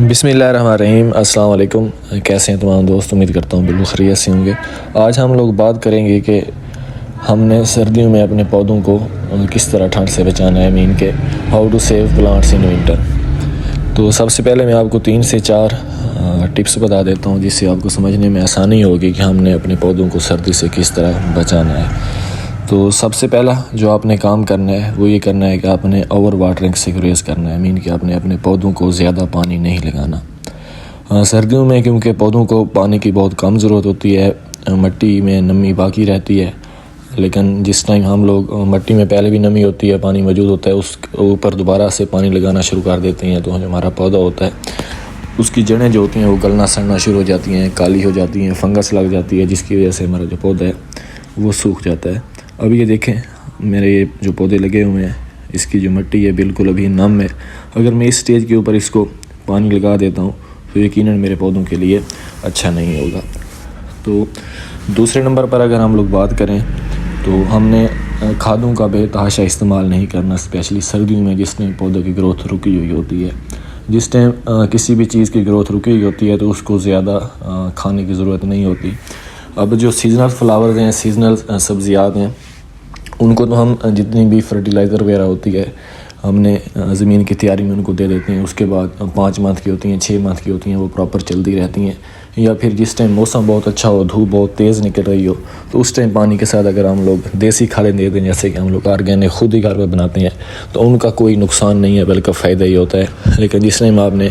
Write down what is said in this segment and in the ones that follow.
بسم اللہ الرحمن الرحیم۔ السلام علیکم، کیسے ہیں تمام دوست؟ امید کرتا ہوں بالکل خیریت سے ہوں گے۔ آج ہم لوگ بات کریں گے کہ ہم نے سردیوں میں اپنے پودوں کو کس طرح ٹھنڈ سے بچانا ہے، مین کہ how to save plants in winter. تو سب سے پہلے میں آپ کو 3 سے 4 ٹپس بتا دیتا ہوں جس سے آپ کو سمجھنے میں آسانی ہوگی کہ ہم نے اپنے پودوں کو سردی سے کس طرح بچانا ہے۔ تو سب سے پہلا جو آپ نے کام کرنا ہے وہ یہ کرنا ہے کہ آپ نے اوور واٹرنگ سے گریز کرنا ہے، مین کہ آپ نے اپنے پودوں کو زیادہ پانی نہیں لگانا۔ سردیوں میں کیونکہ پودوں کو پانی کی بہت کم ضرورت ہوتی ہے، مٹی میں نمی باقی رہتی ہے، لیکن جس ٹائم ہم لوگ مٹی میں پہلے بھی نمی ہوتی ہے، پانی موجود ہوتا ہے، اس اوپر دوبارہ سے پانی لگانا شروع کر دیتے ہیں تو جو ہمارا پودا ہوتا ہے اس کی جڑیں جو ہوتی ہیں وہ گلنا سڑنا شروع ہو جاتی ہیں، کالی ہو جاتی ہیں، فنگس لگ جاتی ہے، جس کی وجہ سے ہمارا جو پودا ہے وہ سوکھ جاتا ہے۔ اب یہ دیکھیں میرے یہ جو پودے لگے ہوئے ہیں، اس کی جو مٹی ہے بالکل ابھی نم ہے۔ اگر میں اس سٹیج کے اوپر اس کو پانی لگا دیتا ہوں تو یقیناً میرے پودوں کے لیے اچھا نہیں ہوگا۔ تو دوسرے نمبر پر اگر ہم لوگ بات کریں تو ہم نے کھادوں کا بے تحاشا استعمال نہیں کرنا، اسپیشلی سردیوں میں جس ٹائم پودوں کی گروتھ رکی ہوئی ہوتی ہے۔ جس ٹائم کسی بھی چیز کی گروتھ رکی ہوئی ہوتی ہے تو اس کو زیادہ کھانے کی ضرورت نہیں ہوتی۔ اب جو سیزنل فلاورز ہیں، سیزنل سبزیات ہیں، ان کو تو ہم جتنی بھی فرٹیلائزر وغیرہ ہوتی ہے ہم نے زمین کی تیاری میں ان کو دے دیتے ہیں۔ اس کے بعد 5 منتھ کی ہوتی ہیں، 6 منتھ کی ہوتی ہیں، وہ پراپر چلتی رہتی ہیں۔ یا پھر جس ٹائم موسم بہت اچھا ہو، دھوپ بہت تیز نکل رہی ہو، تو اس ٹائم پانی کے ساتھ اگر ہم لوگ دیسی کھادیں دے دیں، جیسے کہ ہم لوگ آرگینک خود ہی گھر پہ بناتے ہیں، تو ان کا کوئی نقصان نہیں ہے بلکہ فائدہ ہی ہوتا ہے۔ لیکن جس ٹائم آپ نے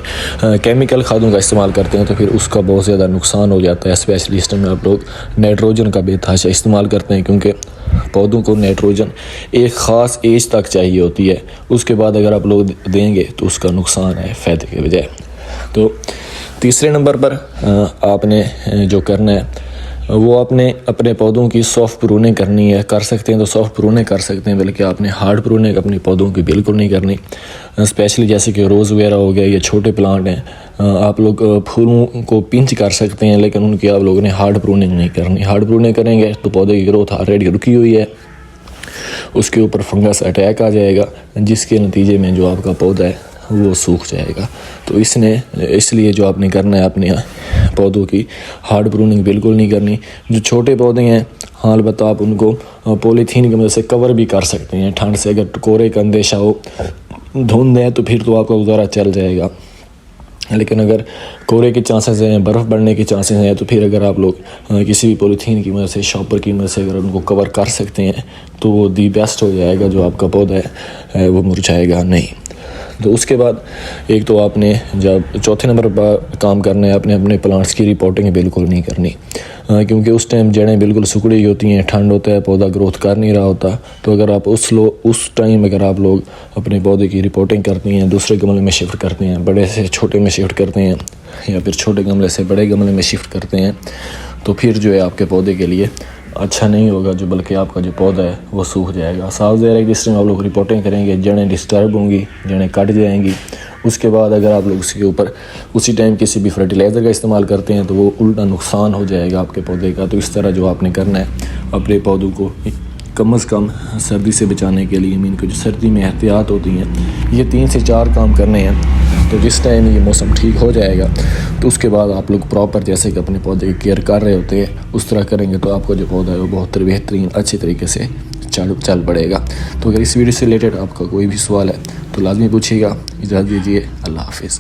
کیمیکل کھادوں کا استعمال کرتے ہیں تو پھر اس کا بہت زیادہ نقصان ہو جاتا ہے، اسپیشلی اس ٹائم آپ لوگ نائٹروجن کا بے تحاشا استعمال کرتے ہیں، کیونکہ پودوں کو نائٹروجن ایک خاص ایج تک چاہیے ہوتی ہے، اس کے بعد اگر آپ لوگ دیں گے تو اس کا نقصان ہے فائدے کے بجائے۔ تو تیسرے نمبر پر آپ نے جو کرنا ہے وہ آپ نے اپنے پودوں کی سافٹ پروننگ کرنی ہے۔ کر سکتے ہیں تو سافٹ پروننگ کر سکتے ہیں، بلکہ آپ نے ہارڈ پروننگ اپنے پودوں کی بالکل نہیں کرنی، اسپیشلی جیسے کہ روز وغیرہ ہو گیا، یہ چھوٹے پلانٹ ہیں، آپ لوگ پھولوں کو پنچ کر سکتے ہیں لیکن ان کی آپ لوگوں نے ہارڈ پروننگ نہیں کرنی۔ ہارڈ پروننگ کریں گے تو پودے کی گروتھ آلریڈی رکی ہوئی ہے، اس کے اوپر فنگس اٹیک آ جائے گا، جس کے نتیجے میں جو آپ کا پودا ہے وہ سوکھ جائے گا۔ تو اس لیے جو آپ نے کرنا ہے اپنے پودوں کی ہارڈ پروننگ بالکل نہیں کرنی۔ جو چھوٹے پودے ہیں ہاں البتہ آپ ان کو پولیتھین کی مدد سے کور بھی کر سکتے ہیں ٹھنڈ سے، اگر کورے کا اندیشہ ہو، دھند ہے تو پھر تو آپ کا گزارا چل جائے گا، لیکن اگر کورے کے چانسز ہیں، برف پڑنے کے چانسز ہیں، تو پھر اگر آپ لوگ کسی بھی پولیتھین کی مدد سے، شاپر کی مدد سے اگر ان کو کور کر سکتے ہیں تو وہ دی بیسٹ ہو جائے گا، جو آپ کا پودا ہے وہ مرجھائے گا نہیں۔ تو اس کے بعد ایک تو آپ نے جب چوتھے نمبر پر کام کرنا ہے، اپنے پلانٹس کی رپورٹنگ بالکل نہیں کرنی، کیونکہ اس ٹائم جڑیں بالکل سکڑی ہوتی ہیں، ٹھنڈ ہوتا ہے، پودا گروتھ کر نہیں رہا ہوتا۔ تو اگر آپ اس ٹائم اگر آپ لوگ اپنے پودے کی رپورٹنگ کرتے ہیں، دوسرے گملے میں شفٹ کرتے ہیں، بڑے سے چھوٹے میں شفٹ کرتے ہیں، یا پھر چھوٹے گملے سے بڑے گملے میں شفٹ کرتے ہیں، تو پھر جو ہے آپ کے پودے کے لیے اچھا نہیں ہوگا، جو بلکہ آپ کا جو پودا ہے وہ سوکھ جائے گا۔ صاف ظاہر ہے کہ جس ٹائم آپ لوگ رپورٹنگ کریں گے جڑیں ڈسٹرب ہوں گی، جڑیں کٹ جائیں گی، اس کے بعد اگر آپ لوگ اس کے اوپر اسی ٹائم کسی بھی فرٹیلائزر کا استعمال کرتے ہیں تو وہ الٹا نقصان ہو جائے گا آپ کے پودے کا۔ تو اس طرح جو آپ نے کرنا ہے اپنے پودوں کو کم از کم سردی سے بچانے کے لیے، مین کو جو سردی میں احتیاط ہوتی ہیں، یہ 3 سے 4 کام کرنے ہیں۔ تو جس ٹائم یہ موسم ٹھیک ہو جائے گا تو اس کے بعد آپ لوگ پراپر جیسے کہ اپنے پودے کی کیئر کر رہے ہوتے ہیں اس طرح کریں گے تو آپ کا جو پودا ہے وہ بہت بہترین اچھی طریقے سے چل پڑے گا۔ تو اگر اس ویڈیو سے ریلیٹڈ آپ کا کوئی بھی سوال ہے تو لازمی پوچھیے گا۔ اجازت دیجیے، اللہ حافظ۔